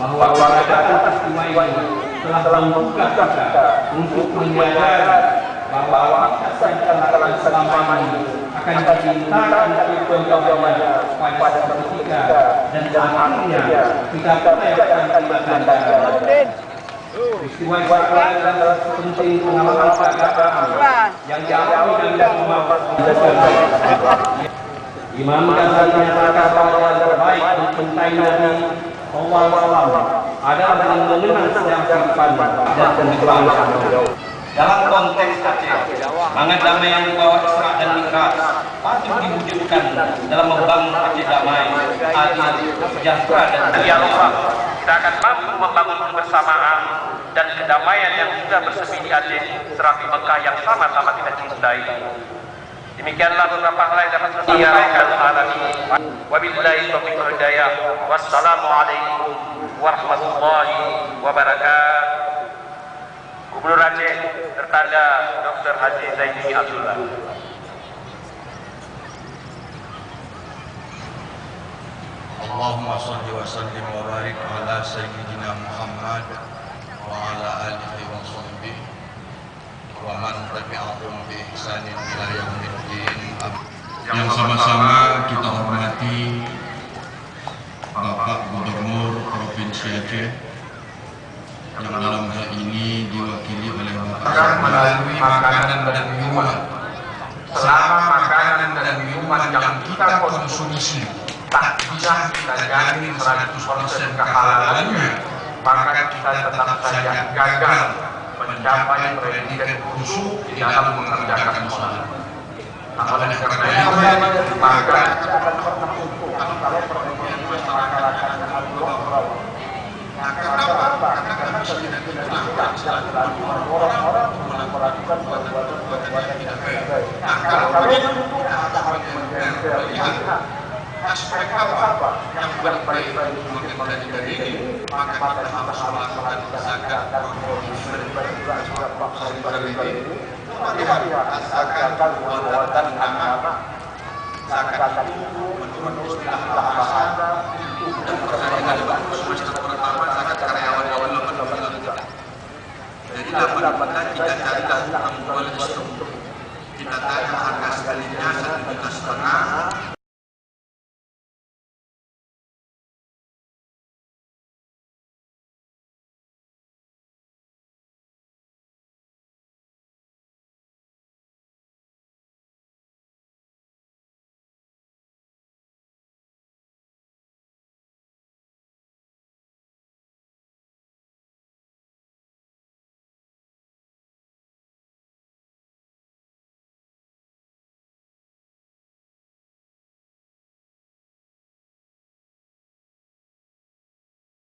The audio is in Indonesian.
bahwa pada peristiwa ini telah membuka kita untuk menyadari bahwa kita selama ini akan dimintakan pertanggungjawabannya pada suatu ketika dan akhirnya kita akan dilakukan. Peristiwa Israel adalah penting pengalaman keagamaan yang dialami dan Imam Ghazali menyatakan bahwa yang terbaik untuk mencintai Nabi SAW adalah dengan mengenal sejarah kehidupan dan kehidupan. Dalam konteks Aceh, semangat damai yang dibawa Isra dan Mi'raj patut diwujudkan dalam membangun Aceh damai, adil, sejahtera dan dialog. Kita akan mampu membangun kebersamaan dan kedamaian yang sudah bersemi di Aceh serta Mekah yang sama-sama kita cintai. Demikianlah beberapa hal yang dapat saya sampaikan. Wabillahi taufiq wal hidayah. Wassalamualaikum warahmatullahi wabarakatuh. Gubernur Aceh tertanda Dr. Haji Zaini Abdullah. Allahumma salli wa sallim wa barik ala sayyidina Muhammad wa ala alihi wa sahbihi wa man tabi'ahum bi ihsanin ila yaumiddin. Yang sama-sama kita hormati Bapak Gubernur Provinsi Aceh yang dalam hal ini diwakili oleh Bapak melalui makanan dan minuman. Selama makanan dan minuman yang kita konsumsi tak bisa kita jamin 100% kehalalannya, maka kita tetap saja gagal mencapai predikat khusyuk di dalam mengerjakan sholat. Oleh karena itu, maka kenapa? Karena bisa dilakukan orang-orang melakukan perbuatan yang tidak baik. Nah, kalau itu ada hal yang melihat aspek apa yang buat baik-baik mungkin dari ini, maka kita harus melakukan zakat dan produksi daripada juga paksa daripada ini. Lihat zakat perbuatan anak-anak, zakat itu menurut bahasa itu bukan persaingan bagus semester pertama zakat karyawan juga. Jadi dapat kita cari dalam jual itu kita tanya harga sekalinya 1,5 juta